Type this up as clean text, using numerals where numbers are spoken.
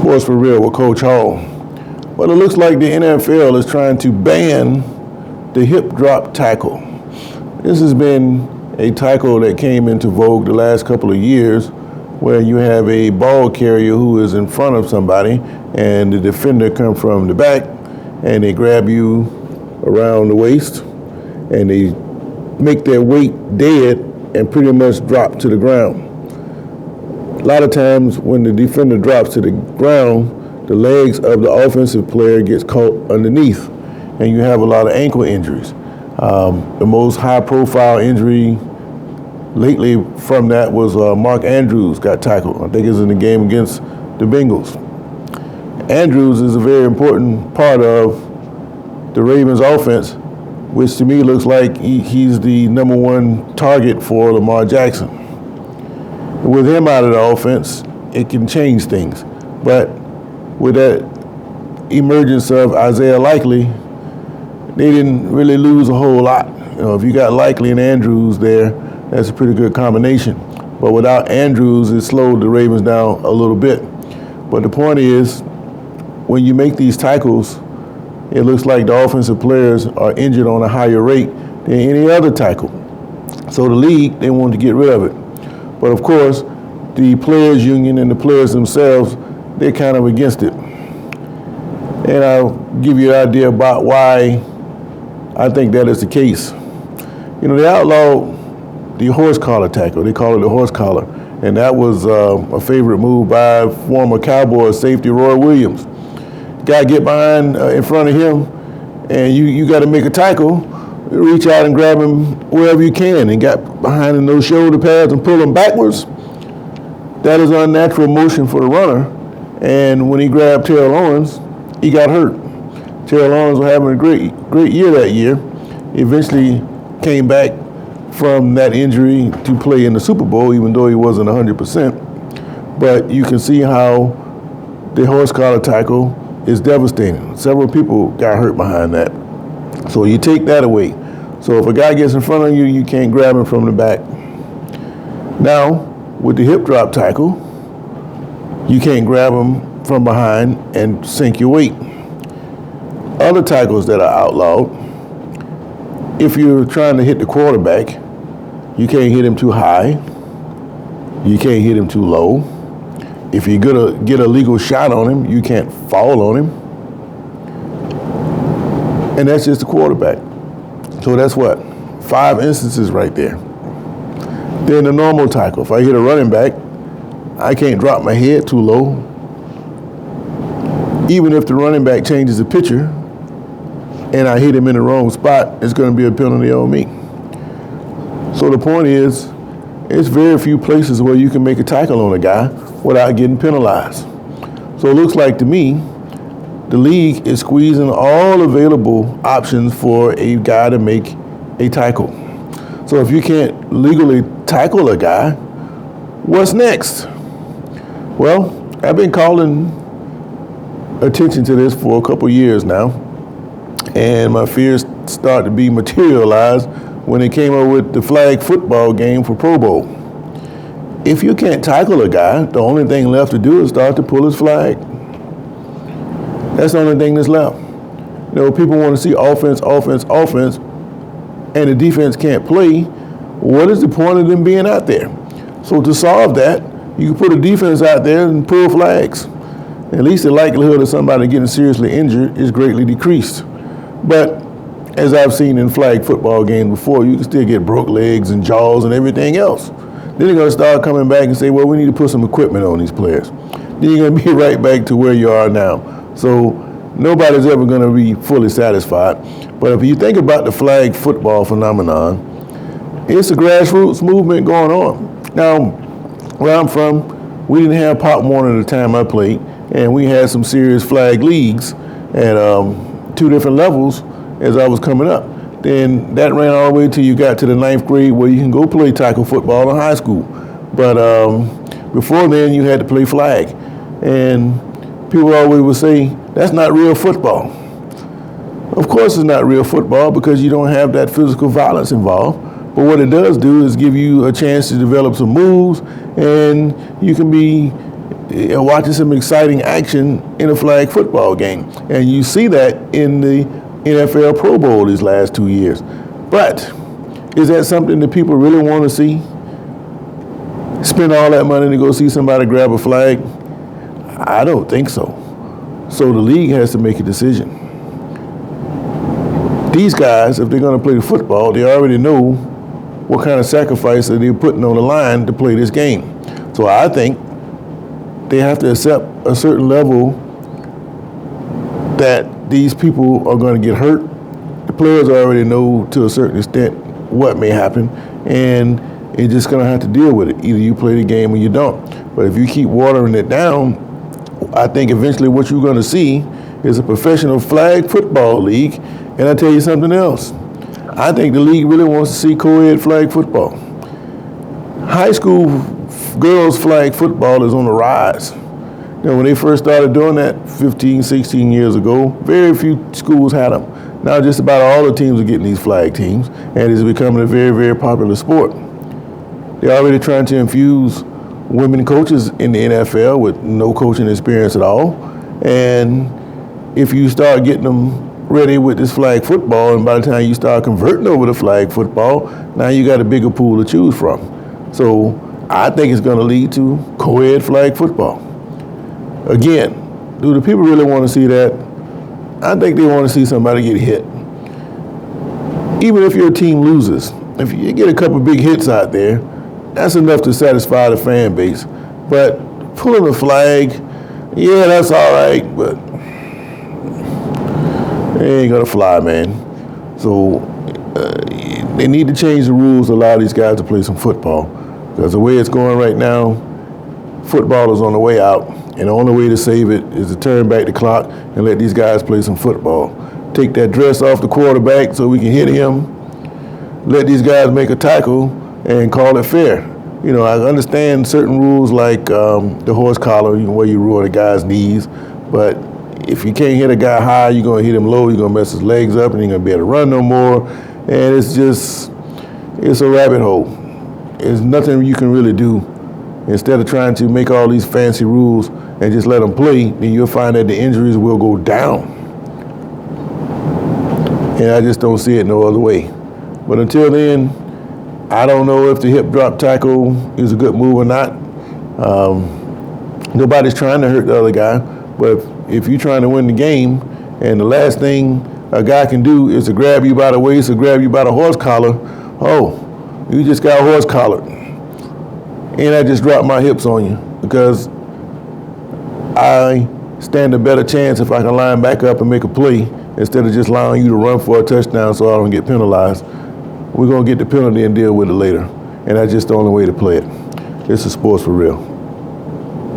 Sports for Real with Coach Hall. Well, it looks like the NFL is trying to ban the hip drop tackle. This has been a tackle that came into vogue the last couple of years, where you have a ball carrier who is in front of somebody and the defender comes from the back and they grab you around the waist and they make their weight dead and pretty much drop to the ground. A lot of times when the defender drops to the ground, the legs of the offensive player gets caught underneath and you have a lot of ankle injuries. The most high-profile injury lately from that was Mark Andrews got tackled. I think it was in the game against the Bengals. Andrews is a very important part of the Ravens offense, which to me looks like he's the number one target for Lamar Jackson. With him out of the offense, it can change things. But with that emergence of Isaiah Likely, they didn't really lose a whole lot. You know, if you got Likely and Andrews there, that's a pretty good combination. But without Andrews, it slowed the Ravens down a little bit. But the point is, when you make these tackles, it looks like the offensive players are injured on a higher rate than any other tackle. So the league, they want to get rid of it. But of course, the players union and the players themselves, they're kind of against it. And I'll give you an idea about why I think that is the case. You know, they outlawed the horse collar tackle. They call it the horse collar. And that was a favorite move by former Cowboys safety Roy Williams. Guy get behind in front of him, and you got to make a tackle. Reach out and grab him wherever you can, and got behind in those shoulder pads and pull him backwards. That is unnatural motion for the runner. And when he grabbed Terrell Owens, he got hurt. Terrell Owens was having a great year that year. He eventually came back from that injury to play in the Super Bowl, even though he wasn't 100%. But you can see how the horse collar tackle is devastating. Several people got hurt behind that. So you take that away. So if a guy gets in front of you, you can't grab him from the back. Now, with the hip drop tackle, you can't grab him from behind and sink your weight. Other tackles that are outlawed, if you're trying to hit the quarterback, you can't hit him too high. You can't hit him too low. If you're gonna get a legal shot on him, you can't fall on him. And that's just the quarterback. So that's what? 5 instances right there. Then the normal tackle. If I hit a running back, I can't drop my head too low. Even if the running back changes the pitcher and I hit him in the wrong spot, it's gonna be a penalty on me. So the point is, it's very few places where you can make a tackle on a guy without getting penalized. So it looks like to me, the league is squeezing all available options for a guy to make a tackle. So if you can't legally tackle a guy, what's next? Well, I've been calling attention to this for a couple years now, and my fears started to be materialized when they came up with the flag football game for Pro Bowl. If you can't tackle a guy, the only thing left to do is start to pull his flag. That's the only thing that's left. You know, people want to see offense, and the defense can't play. What is the point of them being out there? So to solve that, you can put a defense out there and pull flags. At least the likelihood of somebody getting seriously injured is greatly decreased. But as I've seen in flag football games before, you can still get broke legs and jaws and everything else. Then they're going to start coming back and say, well, we need to put some equipment on these players. Then you're going to be right back to where you are now. So nobody's ever going to be fully satisfied. But if you think about the flag football phenomenon, it's a grassroots movement going on. Now, where I'm from, we didn't have Pop Warner at the time I played, and we had some serious flag leagues at 2 different levels as I was coming up. Then that ran all the way till you got to the 9th grade where you can go play tackle football in high school. But before then, you had to play flag. And people always would say, that's not real football. Of course it's not real football because you don't have that physical violence involved. But what it does do is give you a chance to develop some moves, and you can be watching some exciting action in a flag football game. And you see that in the NFL Pro Bowl these last 2 years. But is that something that people really want to see? Spend all that money to go see somebody grab a flag? I don't think so. So the league has to make a decision. These guys, if they're going to play the football, they already know what kind of sacrifice that they're putting on the line to play this game. So I think they have to accept a certain level that these people are going to get hurt. The players already know to a certain extent what may happen, and you're just going to have to deal with it. Either you play the game or you don't. But if you keep watering it down, I think eventually what you're going to see is a professional flag football league. And I tell you something else. I think the league really wants to see co-ed flag football. High school girls flag football is on the rise. You know, when they first started doing that 15, 16 years ago, very few schools had them. Now just about all the teams are getting these flag teams, and it's becoming a very, very popular sport. They're already trying to infuse women coaches in the NFL with no coaching experience at all. And if you start getting them ready with this flag football, and by the time you start converting over to flag football, now you got a bigger pool to choose from. So I think it's going to lead to co-ed flag football. Again, do the people really want to see that? I think they want to see somebody get hit. Even if your team loses, if you get a couple big hits out there, that's enough to satisfy the fan base. But pulling a flag, yeah, that's all right, but it ain't gonna fly, man. So they need to change the rules to allow these guys to play some football. Because the way it's going right now, football is on the way out. And the only way to save it is to turn back the clock and let these guys play some football. Take that dress off the quarterback so we can hit him. Let these guys make a tackle and call it fair. You know, I understand certain rules like the horse collar, where you ruin a guy's knees. But if you can't hit a guy high, you're going to hit him low, you're going to mess his legs up, and he's going to be able to run no more. And it's a rabbit hole. There's nothing you can really do. Instead of trying to make all these fancy rules and just let them play, then you'll find that the injuries will go down. And I just don't see it no other way. But until then, I don't know if the hip drop tackle is a good move or not. Nobody's trying to hurt the other guy, but if you're trying to win the game, and the last thing a guy can do is to grab you by the waist or grab you by the horse collar, oh, you just got horse collared. And I just dropped my hips on you, because I stand a better chance if I can line back up and make a play instead of just allowing you to run for a touchdown so I don't get penalized. We're going to get the penalty and deal with it later. And that's just the only way to play it. This is sports for real.